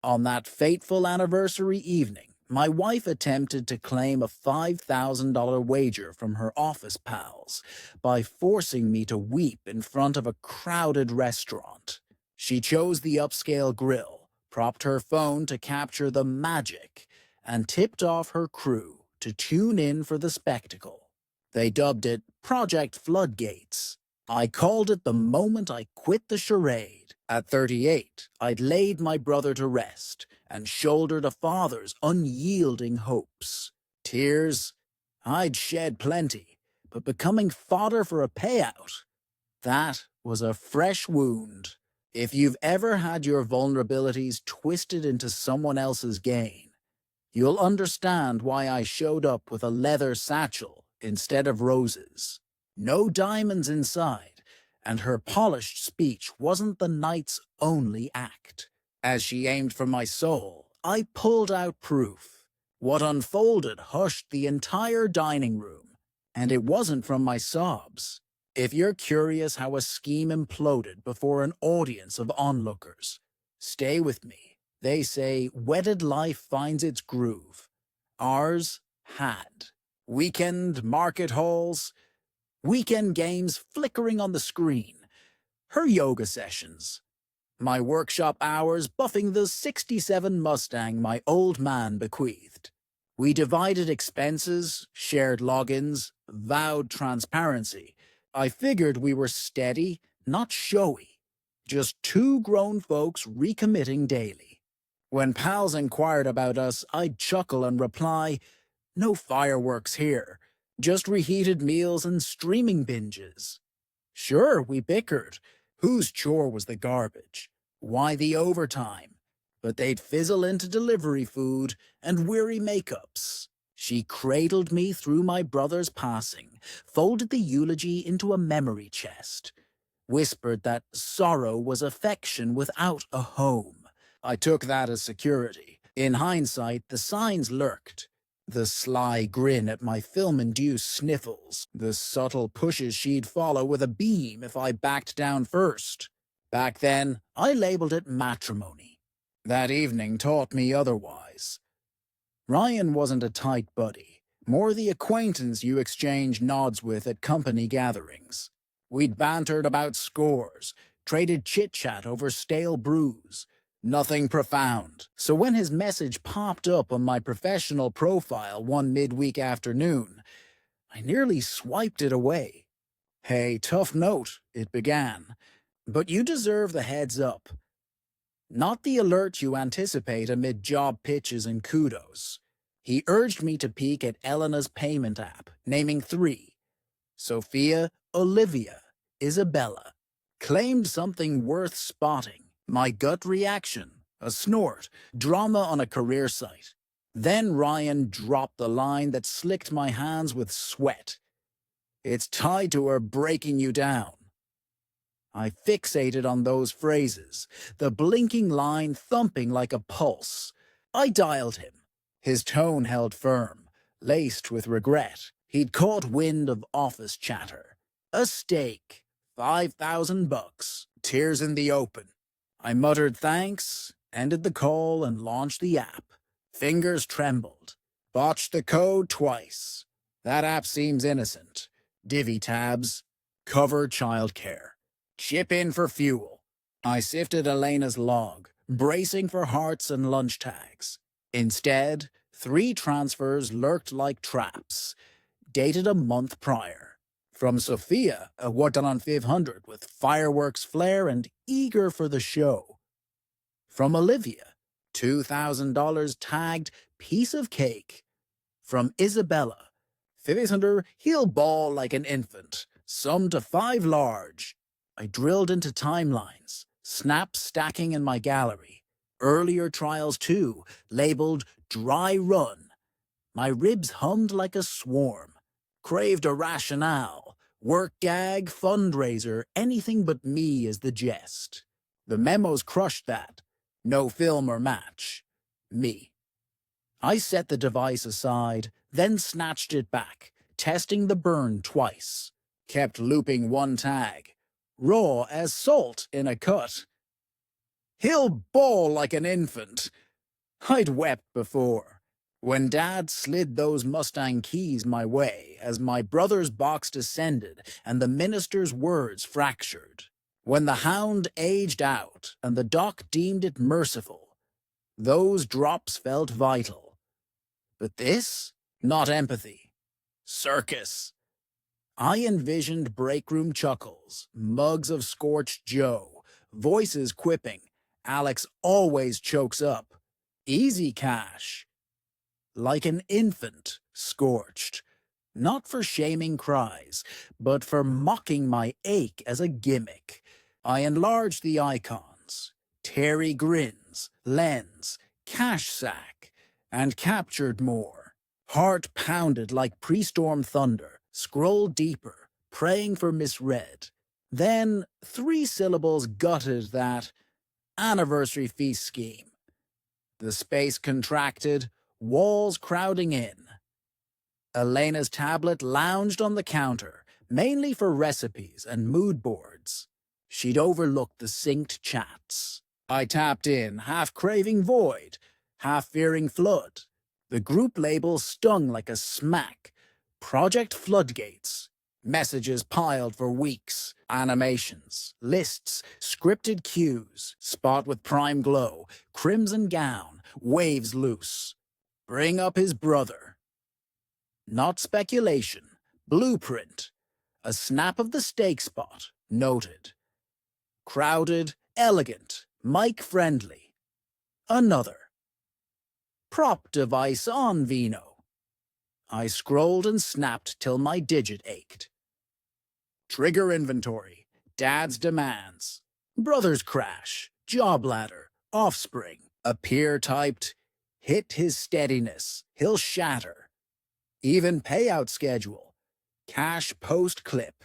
On that fateful anniversary evening, my wife attempted to claim a $5,000 wager from her office pals by forcing me to weep in front of a crowded restaurant. She chose the upscale grill, propped her phone to capture the magic, and tipped off her crew to tune in for the spectacle. They dubbed it Project Floodgates. I called it the moment I quit the charade. At 38, I'd laid my brother to rest and shouldered a father's unyielding hopes. Tears? I'd shed plenty, but becoming fodder for a payout? That was a fresh wound. If you've ever had your vulnerabilities twisted into someone else's gain, you'll understand why I showed up with a leather satchel instead of roses. No diamonds inside, and her polished speech wasn't the night's only act. As she aimed for my soul, I pulled out proof. What unfolded hushed the entire dining room, and it wasn't from my sobs. If you're curious how a scheme imploded before an audience of onlookers, stay with me. They say wedded life finds its groove. Ours had. Weekend market halls, weekend games flickering on the screen, her yoga sessions, my workshop hours buffing the '67 Mustang my old man bequeathed. We divided expenses, shared logins, vowed transparency. I figured we were steady, not showy, just two grown folks recommitting daily. When pals inquired about us, I'd chuckle and reply, "No fireworks here. Just reheated meals and streaming binges." Sure, we bickered. Whose chore was the garbage? Why the overtime? But they'd fizzle into delivery food and weary makeups. She cradled me through my brother's passing, folded the eulogy into a memory chest, whispered that sorrow was affection without a home. I took that as security. In hindsight, the signs lurked. The sly grin at my film-induced sniffles, the subtle pushes she'd follow with a beam if I backed down first. Back then, I labeled it matrimony. That evening taught me otherwise. Ryan wasn't a tight buddy, more the acquaintance you exchange nods with at company gatherings. We'd bantered about scores, traded chit-chat over stale brews. Nothing profound. So when his message popped up on my professional profile one midweek afternoon, I nearly swiped it away. "Hey, tough note," it began, "but you deserve the heads up." Not the alert you anticipate amid job pitches and kudos. He urged me to peek at Elena's payment app, naming three: Sophia, Olivia, Isabella. Claimed something worth spotting. My gut reaction, a snort, drama on a career site. Then Ryan dropped the line that slicked my hands with sweat. "It's tied to her breaking you down." I fixated on those phrases, the blinking line thumping like a pulse. I dialed him. His tone held firm, laced with regret. He'd caught wind of office chatter. A steak, $5,000, tears in the open. I muttered thanks, ended the call, and launched the app. Fingers trembled. Botched the code twice. That app seems innocent. Divvy tabs. Cover childcare. Chip in for fuel. I sifted Elena's log, bracing for hearts and lunch tags. Instead, 3 transfers lurked like traps. Dated a month prior. From Sophia, a worked on 500 with fireworks flair and eager for the show. From Olivia, $2,000 tagged piece of cake. From Isabella, 500 he'll bawl like an infant, summed to 5 large. I drilled into timelines, snaps stacking in my gallery. Earlier trials too, labeled dry run. My ribs hummed like a swarm. Craved a rationale, work gag, fundraiser, anything but me as the jest. The memos crushed that. No film or match. Me. I set the device aside, then snatched it back, testing the burn twice. Kept looping one tag. Raw as salt in a cut. He'll bawl like an infant. I'd wept before. When Dad slid those Mustang keys my way as my brother's box descended and the minister's words fractured. When the hound aged out and the doc deemed it merciful, those drops felt vital. But this? Not empathy. Circus. I envisioned breakroom chuckles, mugs of scorched Joe, voices quipping, Alex always chokes up. Easy cash. Like an infant, scorched. Not for shaming cries, but for mocking my ache as a gimmick. I enlarged the icons. Terry grins, lens, cash sack, and captured more. Heart pounded like pre-storm thunder, scrolled deeper, praying for misread. Then 3 syllables gutted that anniversary feast scheme. The space contracted, walls crowding in. Elena's tablet lounged on the counter, mainly for recipes and mood boards. She'd overlooked the synced chats. I tapped in, half craving void, half fearing flood. The group label stung like a smack. Project Floodgates. Messages piled for weeks. Animations, lists, scripted cues. Spot with prime glow. Crimson gown. Waves loose. Bring up his brother. Not speculation. Blueprint. A snap of the steak spot. Noted. Crowded, elegant, mic-friendly. Another. Prop device on Vino. I scrolled and snapped till my digit ached. Trigger inventory. Dad's demands. Brother's crash. Job ladder. Offspring. A peer typed, hit his steadiness. He'll shatter. Even payout schedule. Cash post clip.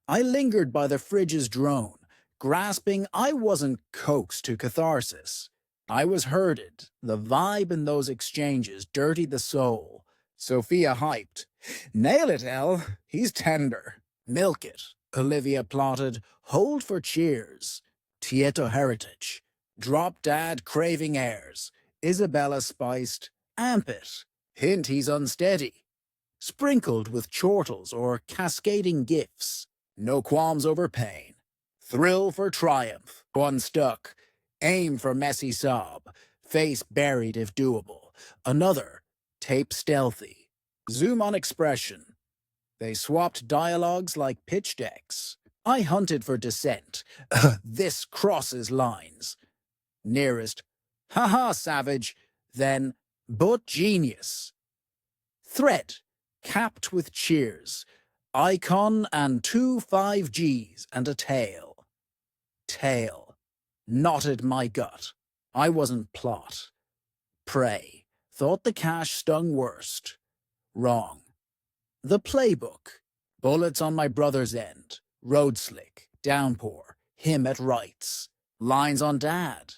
I lingered by the fridge's drone, grasping I wasn't coaxed to catharsis. I was herded. The vibe in those exchanges dirtied the soul. Sophia hyped. Nail it, Elle. He's tender. Milk it. Olivia plotted. Hold for cheers. Tieto heritage. Drop dad craving airs. Isabella spiced. Amp it. Hint he's unsteady. Sprinkled with chortles or cascading gifts. No qualms over pain. Thrill for triumph. One stuck. Aim for messy sob. Face buried if doable. Another. Tape stealthy. Zoom on expression. They swapped dialogues like pitch decks. I hunted for dissent. This crosses lines. Nearest. Haha, savage. Then, but genius. Thread. Capped with cheers. Icon and 2 5Gs and a tail. Tail. Knotted my gut. I wasn't plot. Prey. Thought the cash stung worst. Wrong. The playbook. Bullets on my brother's end. Road slick. Downpour. Him at rights. Lines on dad.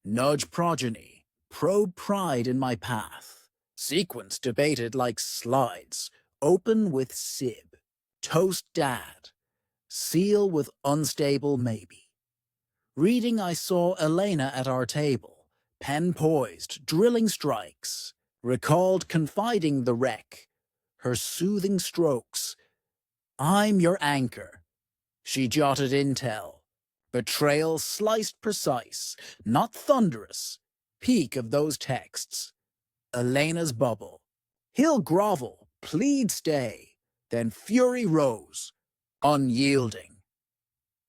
Nudge progeny. Probe pride in my path. Sequence debated like slides. Open with sib. Toast dad. Seal with unstable maybe. Reading I saw Elena at our table. Pen poised, drilling strikes. Recalled confiding the wreck. Her soothing strokes. I'm your anchor. She jotted intel. Betrayal sliced precise, not thunderous. Peak of those texts. Elena's bubble. He'll grovel, plead stay. Then fury rose, unyielding.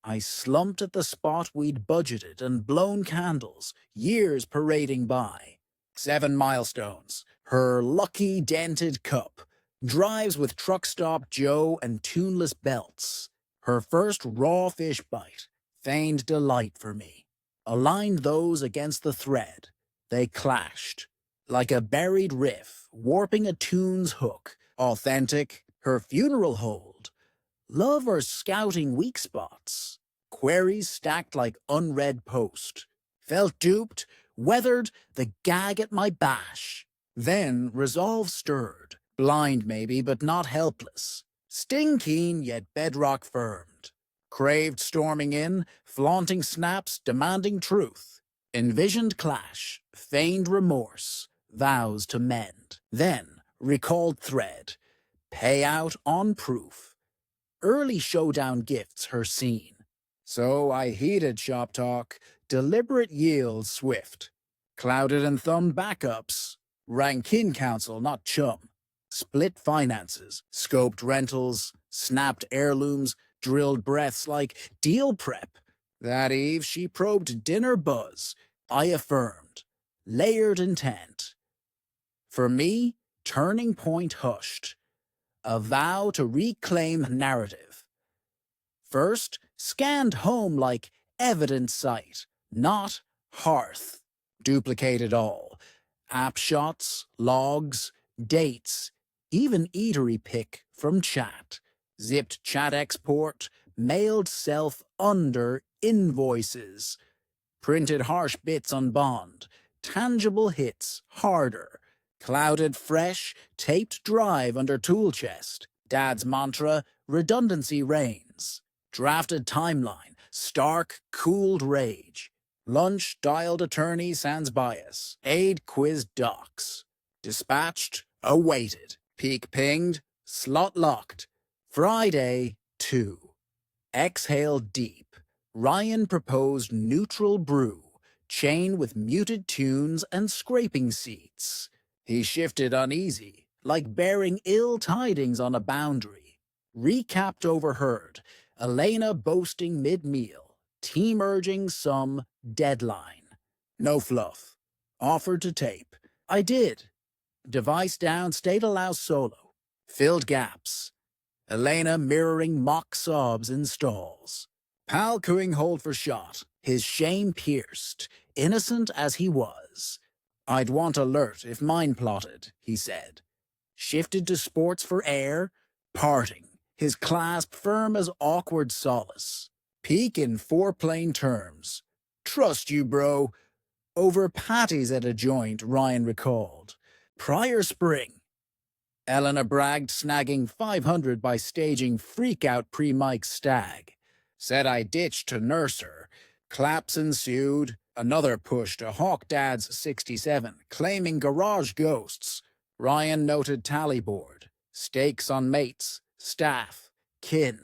I slumped at the spot we'd budgeted and blown candles, years parading by. 7 milestones, her lucky dented cup, drives with truck stop Joe and tuneless belts. Her first raw fish bite, feigned delight for me. Aligned those against the thread. They clashed, like a buried riff, warping a tune's hook. Authentic, her funeral hold. Love or scouting weak spots. Queries stacked like unread post. Felt duped, weathered, the gag at my bash. Then resolve stirred. Blind maybe, but not helpless. Sting keen, yet bedrock firmed. Craved storming in, flaunting snaps, demanding truth. Envisioned clash, feigned remorse, vows to mend. Then, recalled thread, payout on proof. Early showdown gifts her scene. So I heeded shop talk, deliberate yield swift. Clouded and thumbed backups, rang kin council, not chum. Split finances, scoped rentals, snapped heirlooms, drilled breaths like deal prep. That eve she probed dinner buzz. I affirmed. Layered intent. For me, turning point hushed. A vow to reclaim narrative. First, scanned home like evident sight, not hearth. Duplicated all. App shots, logs, dates, even eatery pic from chat. Zipped chat export, mailed self under invoices. Printed harsh bits on bond, tangible hits harder. Clouded fresh, taped drive under tool chest. Dad's mantra, redundancy reigns. Drafted timeline, stark, cooled rage. Lunch dialed attorney sans bias. Aid quizzed docs. Dispatched, awaited. Peak pinged, slot locked. Friday, 2. Exhale deep. Ryan proposed neutral brew, chain with muted tunes and scraping seats. He shifted uneasy, like bearing ill tidings on a boundary. Recapped overheard, Elena boasting mid-meal, team urging some deadline. No fluff. Offered to tape. I did. Device down, state allows solo. Filled gaps. Elena mirroring mock sobs in stalls. Pal cooing hold for shot, his shame pierced, innocent as he was. I'd want alert if mine plotted, he said. Shifted to sports for air, parting, his clasp firm as awkward solace. Peak in four plain terms. Trust you, bro. Over patties at a joint, Ryan recalled. Prior spring. Elena bragged, snagging 500 by staging freak-out pre-mic stag. Said I ditched to nurse her. Claps ensued. Another push to Hawk Dad's 67, claiming garage ghosts. Ryan noted tally board. Stakes on mates, staff, kin.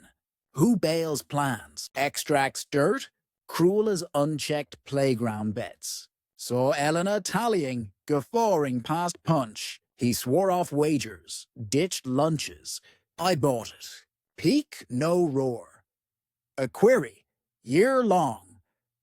Who bails plans? Extracts dirt? Cruel as unchecked playground bets. Saw Elena tallying, guffawing past punch. He swore off wagers, ditched lunches. I bought it. Peak, no roar. A query, year long.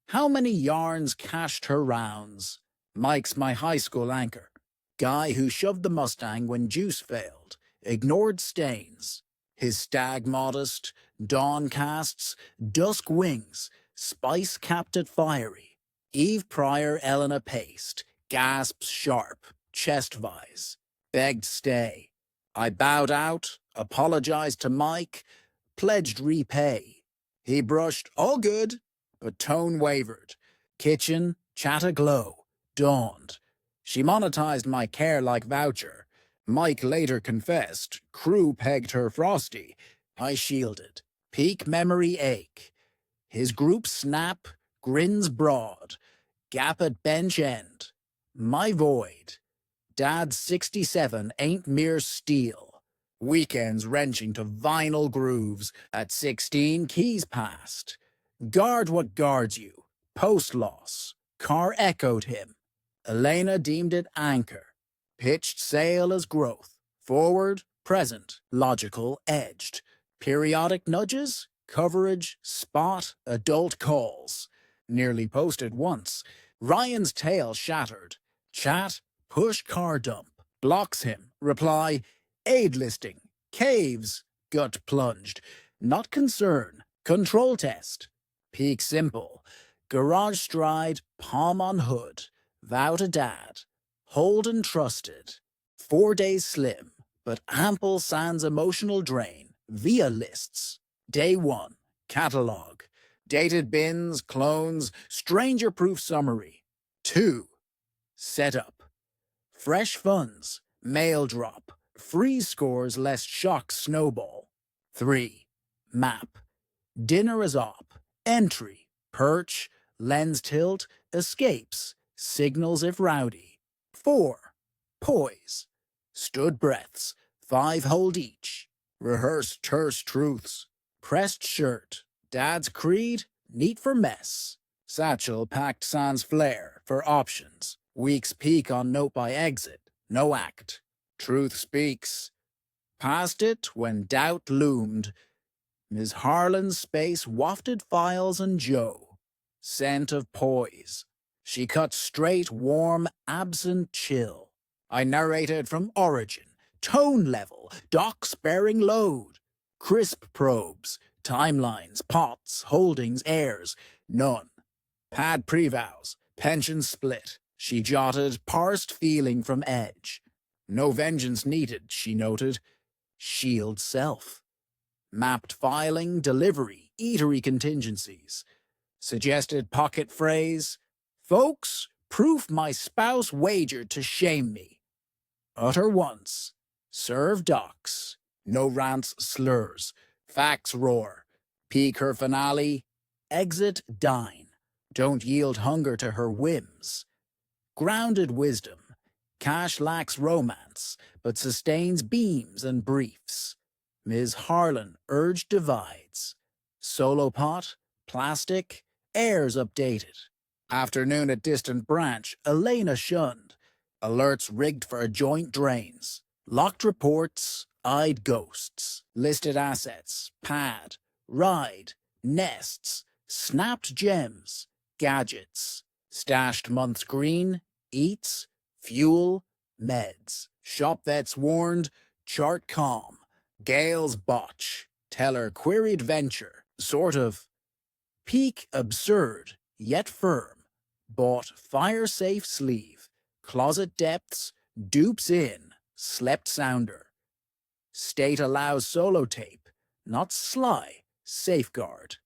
How many yarns cashed her rounds? Mike's my high school anchor. Guy who shoved the Mustang when juice failed. Ignored stains. His stag modest, dawn casts, dusk wings, spice capped at fiery. Eve Pryor Elena paced, gasps sharp, chest vise. Begged stay. I bowed out, apologized to Mike, pledged repay. He brushed, all good, but tone wavered. Kitchen, chat aglow, dawned. She monetized my care like voucher. Mike later confessed, crew pegged her frosty. I shielded. Peak memory ache. His group snap, grins broad. Gap at bench end. My void. Dad's 67 ain't mere steel. Weekends wrenching to vinyl grooves. At 16, keys passed. Guard what guards you. Post-loss. Car echoed him. Elena deemed it anchor. Pitched sail as growth. Forward, present, logical, edged. Periodic nudges, coverage, spot, adult calls. Nearly posted once. Ryan's tail shattered. Chat, push car dump. Blocks him. Reply, aid listing. Caves. Gut plunged. Not concern. Control test. Peak simple. Garage stride, palm on hood. Vow to dad. Hold and trusted. 4 days slim, but ample sans emotional drain. Via lists. Day 1. Catalog. Dated bins, clones, stranger-proof summary. 2. Setup. Fresh funds. Mail drop. Freeze scores lest shocks snowball. 3. Map. Dinner is op. Entry. Perch. Lens tilt. Escapes. Signals if rowdy. 4. Poise. Stood breaths. 5 hold each. Rehearsed terse truths. Pressed shirt. Dad's creed. Neat for mess. Satchel packed sans flair for options. Week's peak on note by exit. No act. Truth speaks. Past it when doubt loomed. Ms. Harlan's space wafted files and Joe. Scent of poise. She cut straight, warm, absent chill. I narrated from origin, tone level, docs bearing load. Crisp probes, timelines, pots, holdings, heirs, none. Pad prevows, pension split. She jotted, parsed feeling from edge. No vengeance needed, she noted. Shield self. Mapped filing, delivery, eatery contingencies. Suggested pocket phrase, folks, proof my spouse wagered to shame me. Utter once. Serve docs. No rants, slurs. Facts roar. Peak her finale. Exit dine. Don't yield hunger to her whims. Grounded wisdom. Cash lacks romance, but sustains beams and briefs. Ms. Harlan urged divides. Solo pot, plastic, airs updated. Afternoon at distant branch, Elena shunned. Alerts rigged for joint drains. Locked reports, eyed ghosts. Listed assets, pad, ride, nests, snapped gems, gadgets. Stashed month's green, eats, fuel, meds. Shop vets warned, chart calm. Gale's botch. Teller queried venture. Sort of. Peak absurd, yet firm. Bought fire-safe sleeve. Closet depths. Dupes in. Slept sounder. State allows solo tape. Not sly. Safeguard.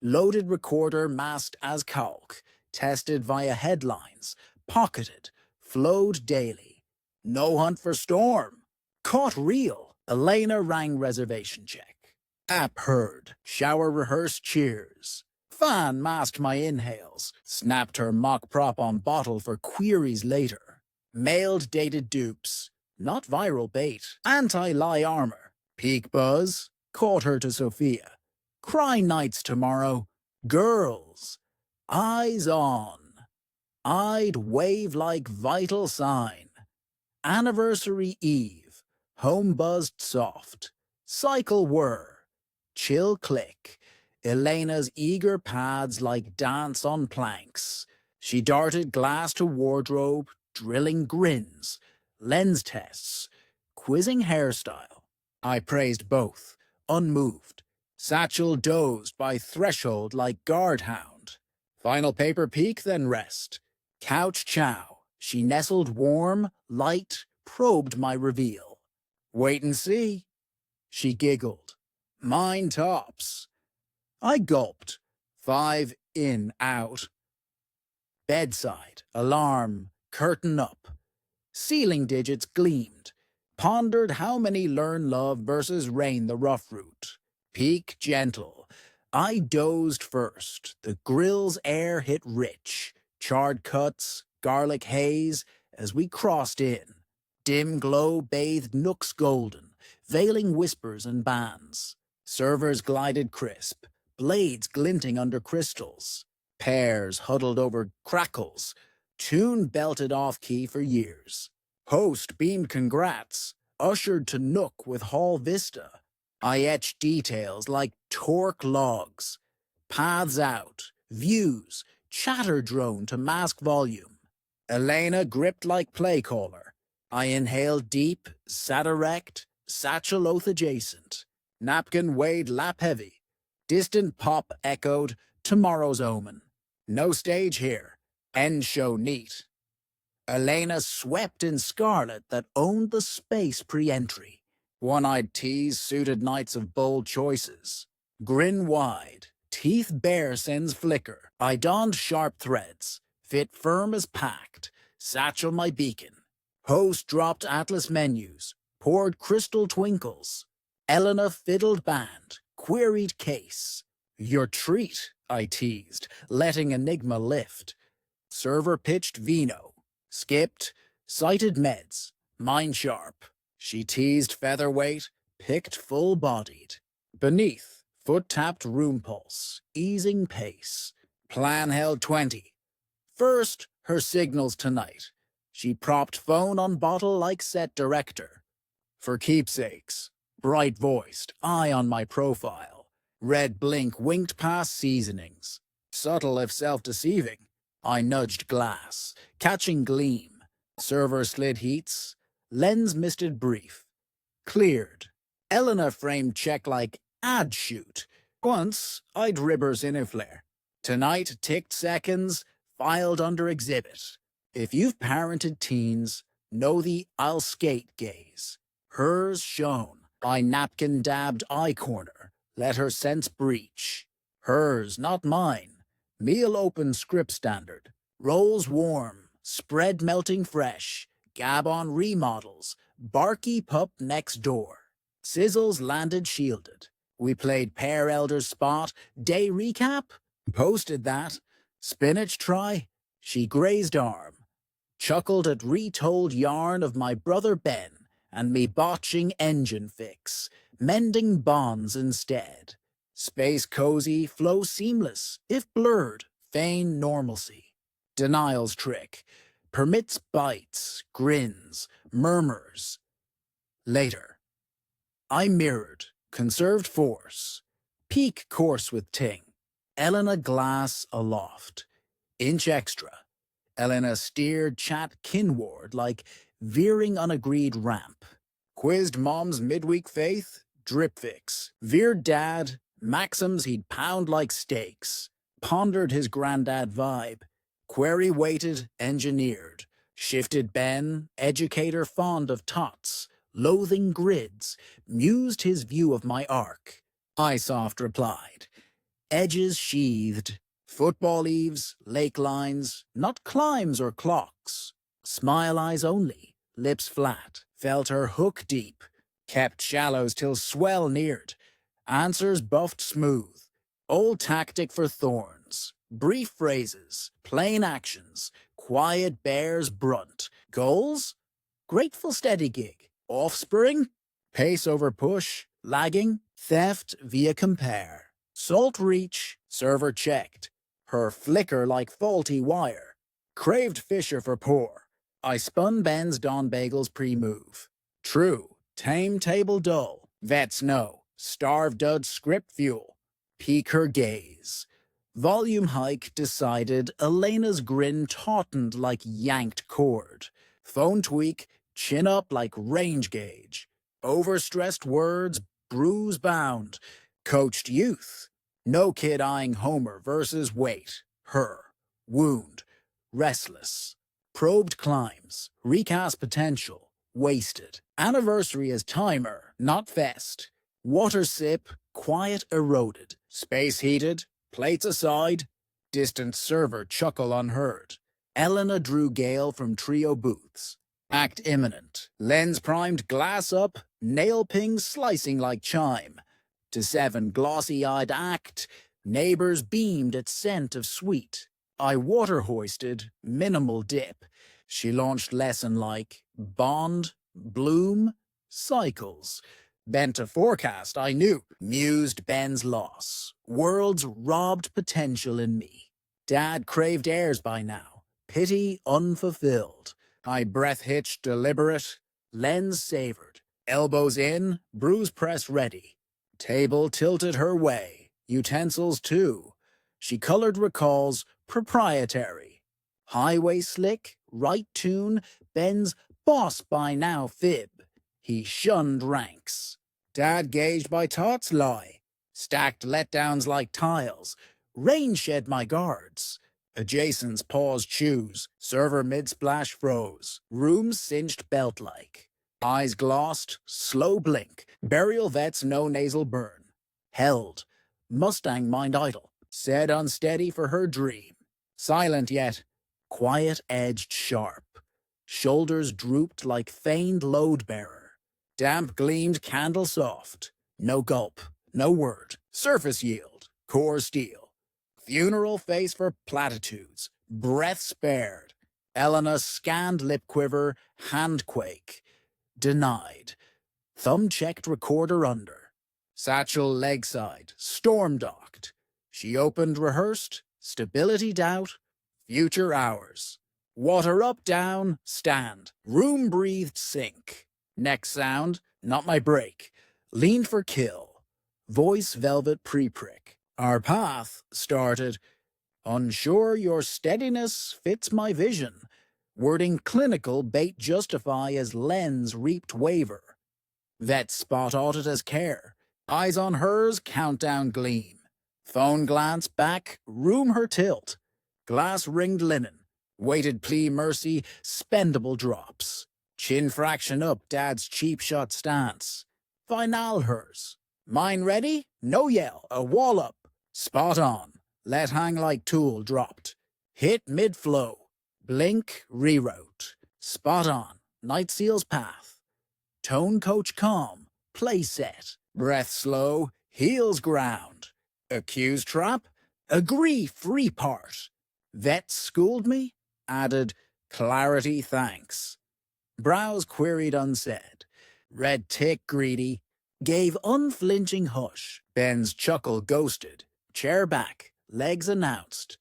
Loaded recorder masked as calc. Tested via headlines. Pocketed. Flowed daily. No hunt for storm. Caught real. Elena rang reservation check. App heard. Shower rehearsed cheers. Fan masked my inhales. Snapped her mock prop on bottle for queries later. Mailed dated dupes. Not viral bait. Anti-lie armor. Peak buzz. Caught her to Sophia. Cry nights tomorrow. Girls. Eyes on. I'd wave like vital sign. Anniversary Eve. Home buzzed soft. Cycle whir. Chill click. Elena's eager pads like dance on planks. She darted glass to wardrobe, drilling grins. Lens tests. Quizzing hairstyle. I praised both, unmoved. Satchel dozed by threshold like guardhound. Final paper peek, then rest. Couch chow. She nestled warm, light, probed my reveal. Wait and see. She giggled. Mine tops. I gulped. 5 in, out. Bedside, alarm, curtain up. Ceiling digits gleamed. Pondered how many learn love versus rain the rough route. Peak gentle. I dozed first. The grill's air hit rich. Charred cuts, garlic haze, as we crossed in. Dim glow bathed nooks golden, veiling whispers and bands. Servers glided crisp, blades glinting under crystals. Pears huddled over crackles, tune belted off-key for years. Host beamed congrats, ushered to nook with hall vista. I etched details like torque logs. Paths out, views, chatter drone to mask volume. Elena gripped like play caller. I inhaled deep, sat erect, satchel oath adjacent. Napkin weighed lap heavy. Distant pop echoed, tomorrow's omen. No stage here. End show neat. Elena swept in scarlet that owned the space pre-entry. One-eyed tease suited nights of bold choices. Grin wide, teeth bare sends flicker. I donned sharp threads, fit firm as packed. Satchel my beacon. Host dropped atlas menus, poured crystal twinkles. Elena fiddled band, queried case. Your treat, I teased, letting enigma lift. Server pitched vino. Skipped. Cited meds. Mind sharp. She teased featherweight. Picked full-bodied. Beneath, foot tapped room pulse. Easing pace. Plan held 20. First, her signals tonight. She propped phone on bottle like set director. For keepsakes. Bright-voiced, eye on my profile. Red blink winked past seasonings. Subtle if self-deceiving. I nudged glass, catching gleam. Server slid heats. Lens misted brief. Cleared. Elena framed check like ad shoot. Once, I'd ribbers in a flare. Tonight ticked seconds, filed under exhibit. If you've parented teens, know the I'll skate gaze. Hers shone. I napkin-dabbed eye corner. Let her sense breach. Hers, not mine. Meal open script standard. Rolls warm. Spread melting fresh. Gab on remodels. Barky pup next door. Sizzles landed shielded. We played pair elders spot. Day recap? Posted that. Spinach try? She grazed arm. Chuckled at retold yarn of my brother Ben and me botching engine fix, mending bonds instead. Space cozy, flow seamless, if blurred, feign normalcy. Denial's trick, permits bites, grins, murmurs. Later. I mirrored, conserved force, peak course with ting. Elena glass aloft, inch extra. Elena steered chat kinward like veering unagreed ramp. Quizzed mom's midweek faith, drip fix. Veered dad, maxims he'd pound like steaks. Pondered his granddad vibe. Query weighted, engineered. Shifted Ben, educator fond of tots. Loathing grids, mused his view of my arc. I soft replied. Edges sheathed. Football eaves, lake lines, not climbs or clocks. Smile eyes only, lips flat, felt her hook deep. Kept shallows till swell neared. Answers buffed smooth. Old tactic for thorns. Brief phrases, plain actions. Quiet bears brunt. Goals? Grateful steady gig. Offspring? Pace over push. Lagging? Theft via compare. Salt reach. Server checked. Her flicker like faulty wire. Craved Fisher for pour. I spun Ben's Don Bagels pre-move. True. Tame table dull. Vets no. Starved dud script fuel. Peak her gaze. Volume hike decided. Elena's grin tautened like yanked cord. Phone tweak. Chin up like range gauge. Overstressed words. Bruise bound. Coached youth. No kid eyeing Homer versus weight. Her. Wound. Restless. Probed climbs. Recast potential. Wasted. Anniversary as timer, not fest. Water sip. Quiet eroded. Space heated. Plates aside. Distant server chuckle unheard. Elena drew Gale from trio booths. Act imminent. Lens primed glass up. Nail pings slicing like chime. To 7 glossy-eyed act, neighbors beamed at scent of sweet. I water hoisted, minimal dip. She launched lesson like bond, bloom, cycles. Bent a forecast, I knew. Mused Ben's loss. Worlds robbed potential in me. Dad craved heirs by now. Pity unfulfilled. I breath hitched deliberate. Lens savored. Elbows in, bruise press ready. Table tilted her way, utensils too. She colored recalls, proprietary. Highway slick, right tune, Ben's boss by now fib. He shunned ranks. Dad gauged by tots lie. Stacked letdowns like tiles. Rain shed my guards. Adjacents paused choose. Server mid-splash froze. Rooms cinched belt-like. Eyes glossed, slow blink. Burial vets no nasal burn. Held. Mustang mind idle. Said unsteady for her dream. Silent yet. Quiet edged sharp. Shoulders drooped like feigned load-bearer. Damp gleamed candle soft. No gulp. No word. Surface yield. Core steel. Funeral face for platitudes. Breath spared. Elena scanned lip quiver. Hand quake. Denied. Thumb checked recorder under. Satchel leg side. Storm docked. She opened rehearsed. Stability doubt. Future hours. Water up, down, stand. Room breathed sink. Next sound, not my break. Leaned for kill. Voice velvet pre-prick. Our path started. Unsure your steadiness fits my vision. Wording clinical bait justify as lens reaped waiver. Vet spot audit as care. Eyes on hers, countdown gleam. Phone glance back, room her tilt. Glass ringed linen. Weighted plea mercy, spendable drops. Chin fraction up, dad's cheap shot stance. Final hers. Mine ready? No yell, a wall up. Spot on. Let hang like tool dropped. Hit mid-flow. Blink, reroute. Spot on. Night seal's path. Tone coach calm. Play set. Breath slow. Heels ground. Accused trap. Agree free part. Vet schooled me. Added clarity thanks. Brows queried unsaid. Red tick greedy. Gave unflinching hush. Ben's chuckle ghosted. Chair back. Legs announced.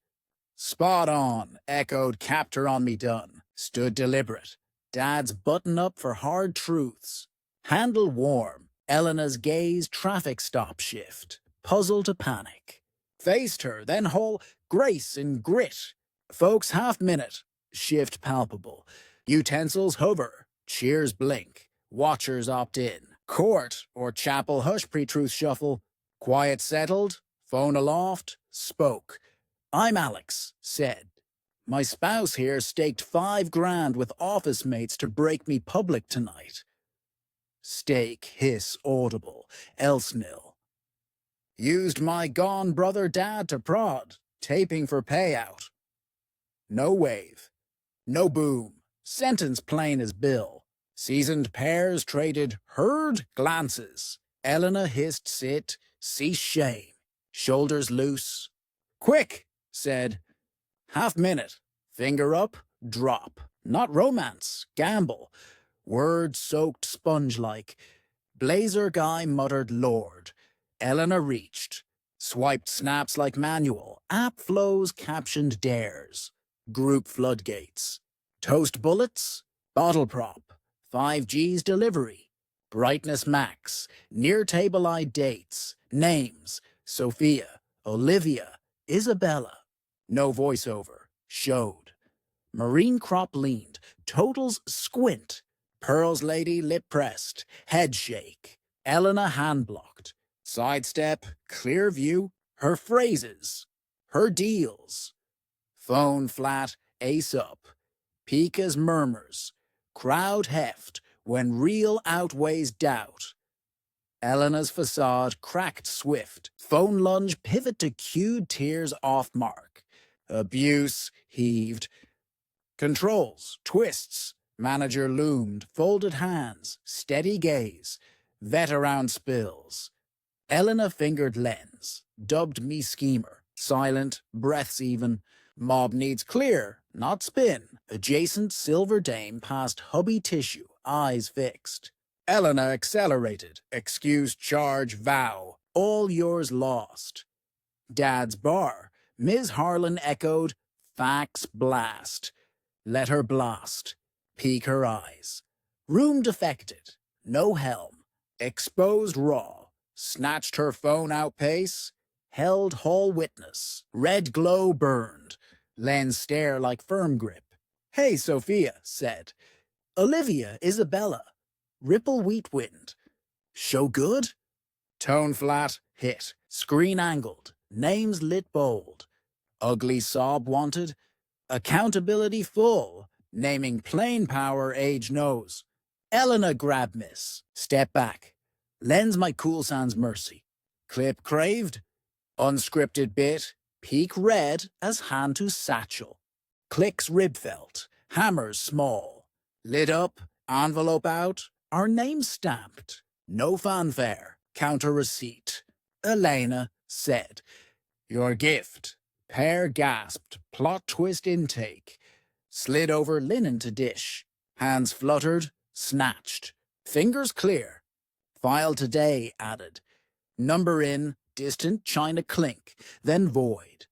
Spot on, echoed captor on me done. Stood deliberate. Dad's button up for hard truths. Handle warm. Elena's gaze traffic stop shift. Puzzle to panic. Faced her, then whole grace and grit. Folks half minute. Shift palpable. Utensils hover. Cheers blink. Watchers opt in. Court or chapel hush pre-truth shuffle. Quiet settled. Phone aloft. Spoke. I'm Alex, said. My spouse here staked $5,000 with office mates to break me public tonight. Stake, hiss, audible, else nil. Used my gone brother dad to prod, taping for payout. No wave. No boom. Sentence plain as bill. Seasoned pairs traded herd glances. Elena hissed sit, cease shame. Shoulders loose. Quick, said. Half minute. Finger up, drop. Not romance, gamble. Word soaked sponge-like. Blazer guy muttered Lord. Elena reached. Swiped snaps like manual. App flows captioned dares. Group floodgates. Toast bullets. Bottle prop. 5G's delivery. Brightness max. Near table-eyed dates. Names. Sophia. Olivia. Isabella. No voiceover. Showed. Marine crop leaned. Totals squint. Pearls lady lip pressed. Head shake. Elena hand blocked. Sidestep. Clear view. Her phrases. Her deals. Phone flat. Ace up. Peak as murmurs. Crowd heft when real outweighs doubt. Elena's facade cracked swift. Phone lunge pivot to cued tears off mark. Abuse heaved. Controls, twists. Manager loomed, folded hands, steady gaze. Vet around spills. Elena fingered lens, dubbed me schemer. Silent, breaths even. Mob needs clear, not spin. Adjacent silver dame past hubby tissue, eyes fixed. Elena accelerated, excused charge, vow. All yours lost. Dad's bar. Ms. Harlan echoed, fax blast. Let her blast. Peek her eyes. Room defected. No helm. Exposed raw. Snatched her phone outpace. Held hall witness. Red glow burned. Lens stare like firm grip. Hey, Sophia, said. Olivia, Isabella. Ripple wheat wind. Show good? Tone flat, hit. Screen angled. Names lit bold. Ugly sob wanted. Accountability full. Naming plain power age knows. Elena grab miss. Step back. Lens my cool sans mercy. Clip craved. Unscripted bit. Peak red as hand to satchel. Clicks rib felt. Hammers small. Lit up. Envelope out. Our name stamped. No fanfare. Counter receipt. Elena said, "Your gift." Pear gasped, plot twist intake. Slid over linen to dish. Hands fluttered, snatched. Fingers clear. File today, added. Number in, distant china clink, then void.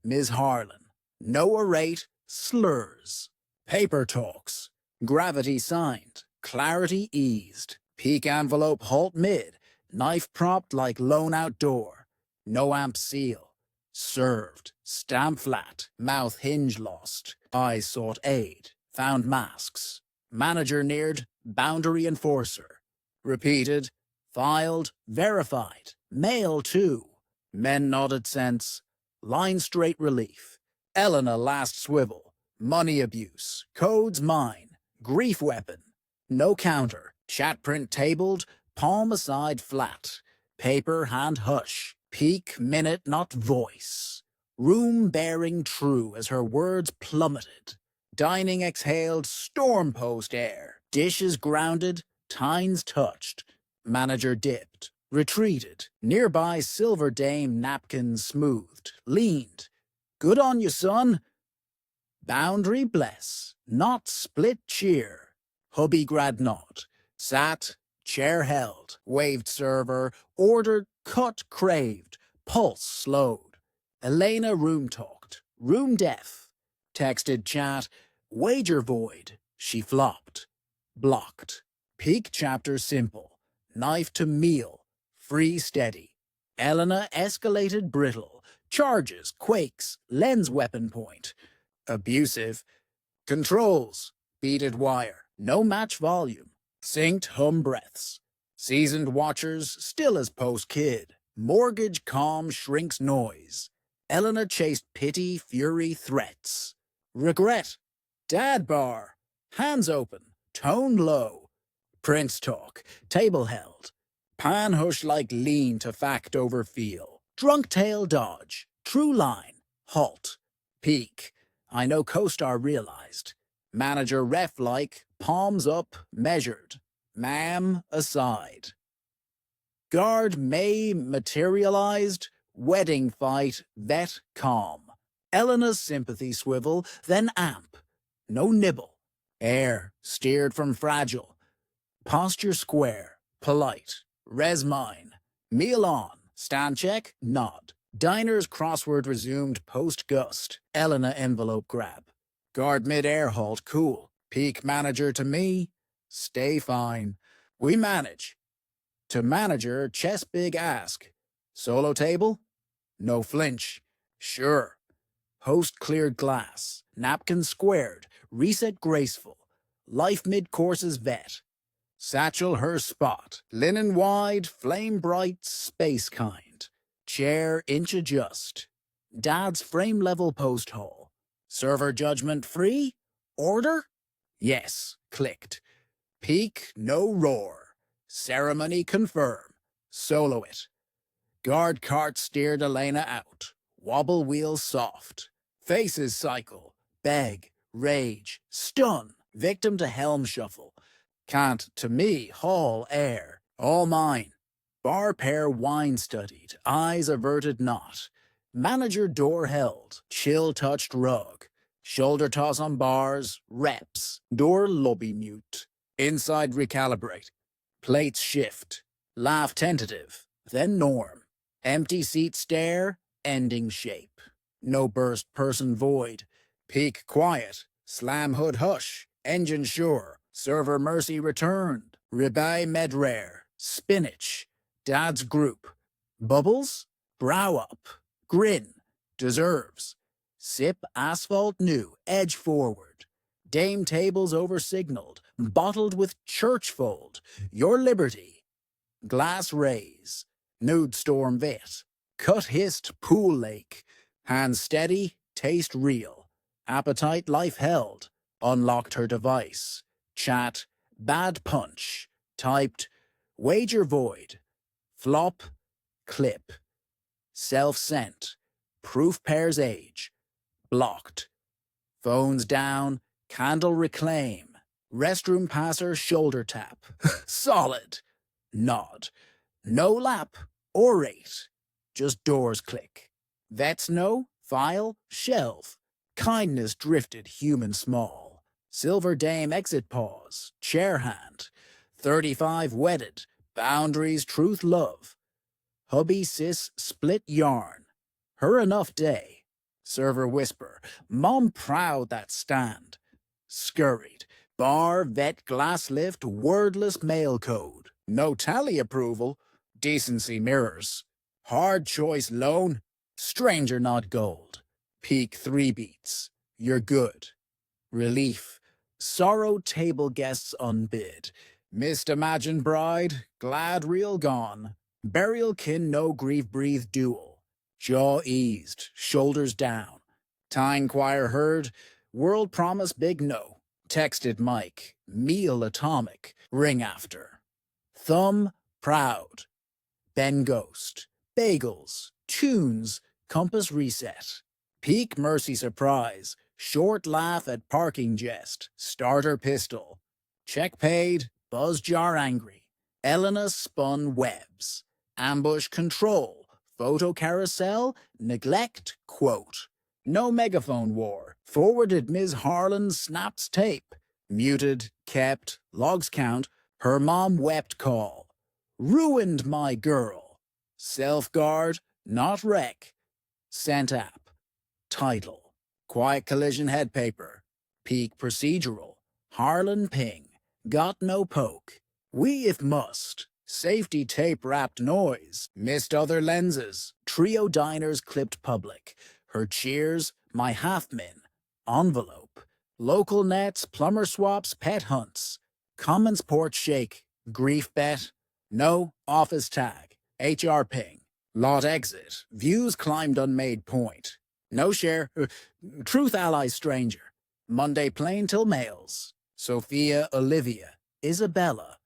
Ms. Harlan. No orate, slurs. Paper talks. Gravity signed. Clarity eased. Peak envelope halt mid. Knife propped like lone outdoor. No amp seal. Served. Stamp flat. Mouth hinge lost. Eyes sought aid. Found masks. Manager neared. Boundary enforcer. Repeated. Filed. Verified. Mail too. Men nodded sense. Line straight relief. Elena last swivel. Money abuse. Codes mine. Grief weapon. No counter. Chat print tabled. Palm aside flat. Paper hand hush. Peak minute not voice. Room bearing true as her words plummeted. Dining exhaled storm post air. Dishes grounded. Tines touched. Manager dipped. Retreated. Nearby silver dame napkins smoothed. Leaned. Good on you, son. Boundary bless. Not split cheer. Hubby grad nod. Sat. Chair held. Waved server. Ordered. Cut craved. Pulse slowed. Elena room talked. Room deaf. Texted chat. Wager void. She flopped. Blocked. Peak chapter simple. Knife to meal. Free steady. Elena escalated brittle. Charges, quakes, lens weapon point. Abusive. Controls. Beaded wire. No match volume. Synced hum breaths. Seasoned watchers still as post kid. Mortgage calm shrinks noise. Elena chased pity, fury, threats. Regret. Dad bar. Hands open. Tone low. Prince talk. Table held. Pan hush like lean to fact over feel. Drunk tail dodge. True line. Halt. Peak. I know co-star realized. Manager ref like. Palms up. Measured. Ma'am aside. Guard May materialized. Wedding fight. Vet calm. Elena's sympathy swivel. Then amp. No nibble. Air. Steered from fragile. Posture square. Polite. Res mine. Meal on. Stand check. Nod. Diner's crossword resumed post-gust. Elena envelope grab. Guard mid-air halt cool. Peak manager to me. Stay fine. We manage. To manager, chest big ask. Solo table? No flinch. Sure. Host cleared glass. Napkin squared. Reset graceful. Life mid-courses vet. Satchel her spot. Linen wide, flame bright, space kind. Chair inch adjust. Dad's frame level post hole. Server judgment free? Order? Yes. Clicked. Peak no roar. Ceremony confirm. Solo it. Guard cart steered Elena out. Wobble wheels soft. Faces cycle. Beg. Rage. Stun. Victim to helm shuffle. Can't, to me, haul air. All mine. Bar pair wine studied. Eyes averted not. Manager door held. Chill touched rug. Shoulder toss on bars. Reps. Door lobby mute. Inside recalibrate. Plates shift. Laugh tentative. Then norm. Empty seat stare. Ending shape. No burst person void. Peak quiet. Slam hood hush. Engine sure. Server mercy returned. Ribeye med rare. Spinach. Dad's group. Bubbles. Brow up. Grin. Deserves. Sip asphalt new. Edge forward. Dame tables over signaled. Bottled with church fold. Your liberty. Glass raise. Nude storm vet. Cut hissed pool lake. Hands steady. Taste real. Appetite life held. Unlocked her device. Chat. Bad punch. Typed. Wager void. Flop. Clip. Self-sent. Proof pairs age. Blocked. Phones down. Candle reclaim. Restroom passer shoulder tap. Solid. Nod. No lap. Orate. just doors click. Vets know, file, shelve. Kindness drifted human small. Silver dame exit pause, chair hand. 35 wedded, boundaries, truth, love. Hubby sis split yarn. Her enough day. Server whisper, mom proud that stand. Scurried. Bar, vet, glass lift, wordless mail code. No tally approval. Decency mirrors. Hard choice loan. Stranger not gold. Peak 3 beats. You're good. Relief. Sorrow table guests unbid. Missed imagined bride. Glad reel gone. Burial kin no grief breathe duel. Jaw eased. Shoulders down. Tyne choir heard. World promise big no. Texted Mike. Meal atomic. Ring after. Thumb proud. Ben Ghost. Bagels. Tunes. Compass reset. Peak mercy surprise. Short laugh at parking jest. Starter pistol. Check paid. Buzz jar angry. Elena spun webs. Ambush control. Photo carousel. Neglect quote. No megaphone war. Forwarded Ms. Harlan snaps tape. Muted, kept, logs count. Her mom wept call. Ruined my girl. Self-guard, not wreck. Sent app. Title. Quiet collision head paper. Peak procedural. Harlan ping. Got no poke. We if must. Safety tape wrapped noise. Missed other lenses. Trio diners clipped public. Her cheers, my half-min. Envelope. Local nets, plumber swaps, pet hunts. Commons porch shake. Grief bet. No, office tag. HR ping. Lot exit. Views climbed unmade point. No share. Truth ally stranger. Monday plain till mails. Sophia, Olivia. Isabella.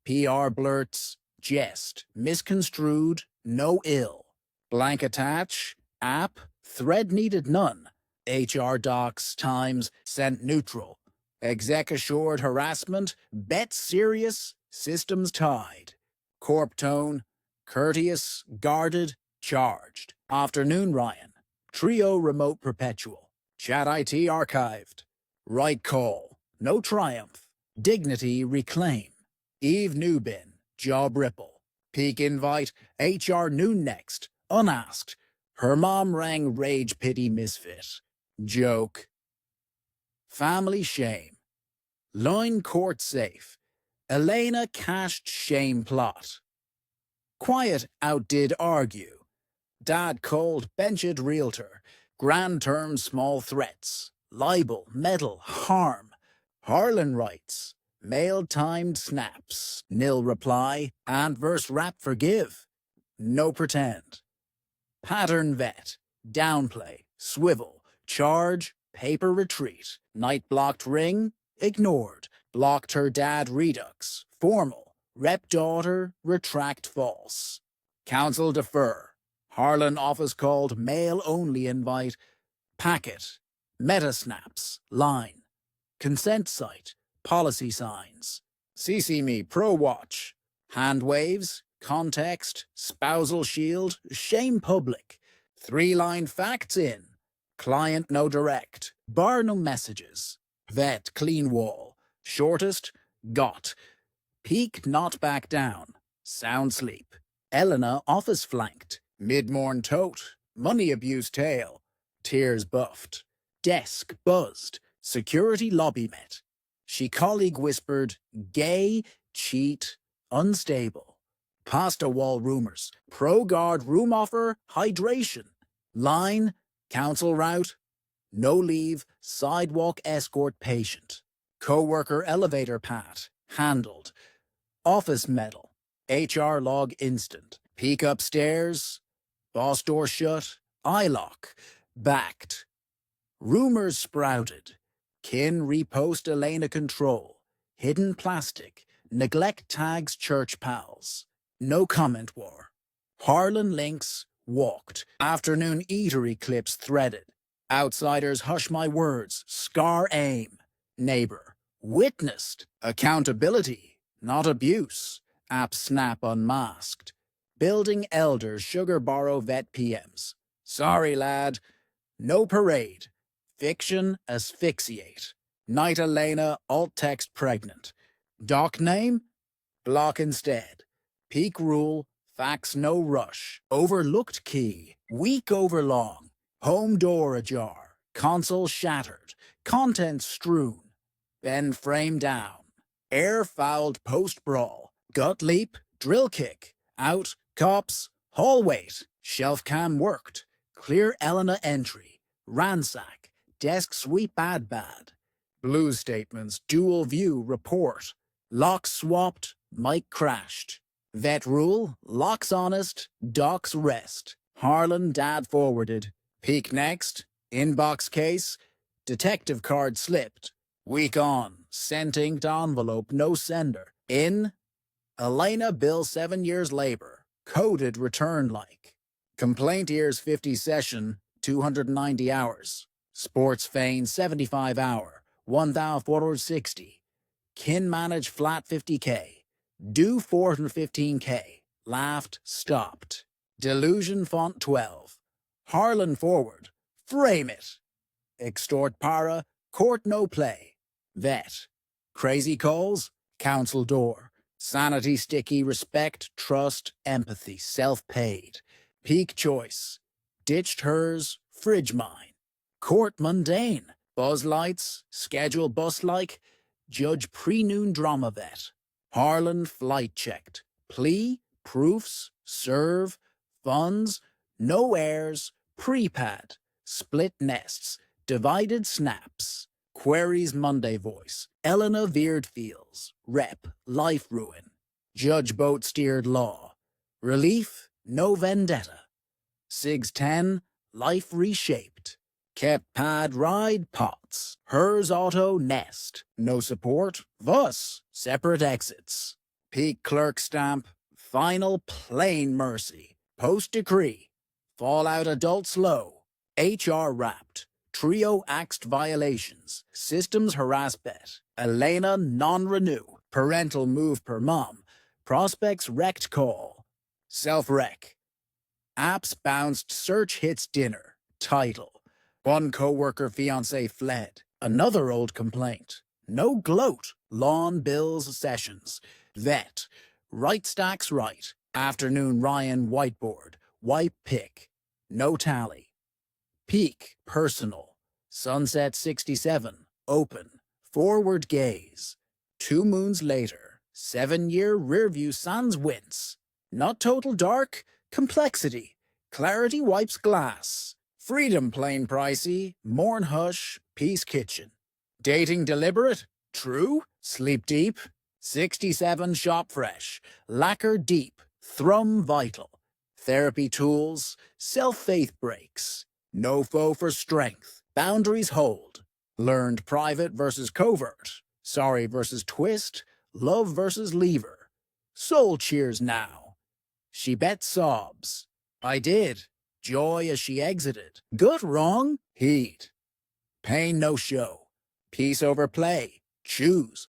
PR blurts. Jest. Misconstrued. No ill. Blank attach. App. Thread needed none. HR docs times sent neutral. Exec assured harassment. Bet serious. Systems tied. Corp tone. Courteous. Guarded. Charged. Afternoon Ryan. Trio remote perpetual. Chat IT archived. Right call. No triumph. Dignity reclaim. Eve Newbin. Job ripple. Peak invite. HR noon next. Unasked. Her mom rang rage pity misfit. Joke. Family shame. Loin court safe. Elena cashed shame plot. Quiet outdid argue. Dad cold benched realtor. Grand term small threats. Libel, meddle, harm. Harlan writes. Mail timed snaps. Nil reply. Adverse rap forgive. No pretend. Pattern vet. Downplay. Swivel. Charge. Paper retreat. Night blocked ring. Ignored. Blocked her dad redux. Formal. Rep daughter. Retract false. Counsel defer. Harlan office called mail only invite. Packet. Meta snaps. Line. Consent site. Policy signs. CC me pro watch. Hand waves. Context. Spousal shield. Shame public. 3-line facts in. Client no direct. Bar no messages. Vet clean wall. Shortest. Got. Peak not back down. Sound sleep. Elena office flanked. Mid-morn tote. Money abuse tail. Tears buffed. Desk buzzed. Security lobby met. She colleague whispered, gay, cheat, unstable. Pasta wall rumors. Pro guard room offer, hydration. Line, council route. No leave, sidewalk escort patient. Co-worker elevator pat. Handled. Office medal. HR log instant. Peek upstairs. Boss door shut. Eye lock. Backed. Rumors sprouted. Kin repost Elena control. Hidden plastic. Neglect tags church pals. No comment war. Harlan links. Walked. Afternoon eatery clips threaded. Outsiders hush my words. Scar aim. Neighbor. Witnessed. Accountability. Not abuse. App snap unmasked. Building elders sugar borrow vet PMs. Sorry, lad. No parade. Fiction asphyxiate. Night Elena alt text pregnant. Doc name? Block instead. Peak rule, facts no rush. Overlooked key, week overlong. Home door ajar, console shattered. Contents strewn. Then frame down. Air fouled post-brawl. Gut leap, drill kick. Out, cops, hall wait. Shelf cam worked. Clear Elena entry. Ransack. Desk sweep bad. Blue statements, dual view, report. Lock swapped, mic crashed. Vet rule, locks honest, docs rest. Harlan dad forwarded. Peek next, inbox case. Detective card slipped. Week on, sent inked envelope, no sender. In, Elena bill 7 years labor. Coded return like. Complaint ears 50 session, 290 hours. Sports feign 75 hour, 1,460. Kin manage flat 50K. Due 415K. Laughed, stopped. Delusion font 12. Harlan forward. Frame it. Extort para, court no play. Vet. Crazy calls, council door. Sanity sticky, respect, trust, empathy, self-paid. Peak choice. Ditched hers, fridge mine. Court mundane. Buzz lights, schedule bus-like. Judge pre-noon drama vet. Harlan flight checked. Plea, proofs, serve, funds, no heirs, prepad, split nests, divided snaps. Queries Monday voice. Elena veered feels. Rep, life ruin. Judge boat steered law. Relief, no vendetta. Sigs 10, life reshaped. Kept pad ride pots. Hers auto nest. No support, thus separate exits. Peak clerk stamp. Final plain mercy. Post decree. Fallout adult slow. HR wrapped. Trio axed violations. Systems harass bet. Elena non-renew. Parental move per mom. Prospects wrecked call. Self-wreck. Apps bounced search hits dinner. Title. One coworker fiancé fled. Another old complaint. No gloat. Lawn bills sessions. Vet. Right stacks right. Afternoon Ryan whiteboard. Wipe pick. No tally. Peak personal. Sunset 67. Open. Forward gaze. 2 moons later. 7-year rearview sans wince. Not total dark. Complexity. Clarity wipes glass. Freedom plain pricey. Morn hush. Peace kitchen. Dating deliberate. True. Sleep deep. 67 shop fresh. Lacquer deep. Thrum vital. Therapy tools. Self-faith breaks. No foe for strength. Boundaries hold. Learned private versus covert. Sorry versus twist. Love versus lever. Soul cheers now. She bet sobs. I did. Joy as she exited. Good wrong? Heat. Pain no show. Peace over play. Choose.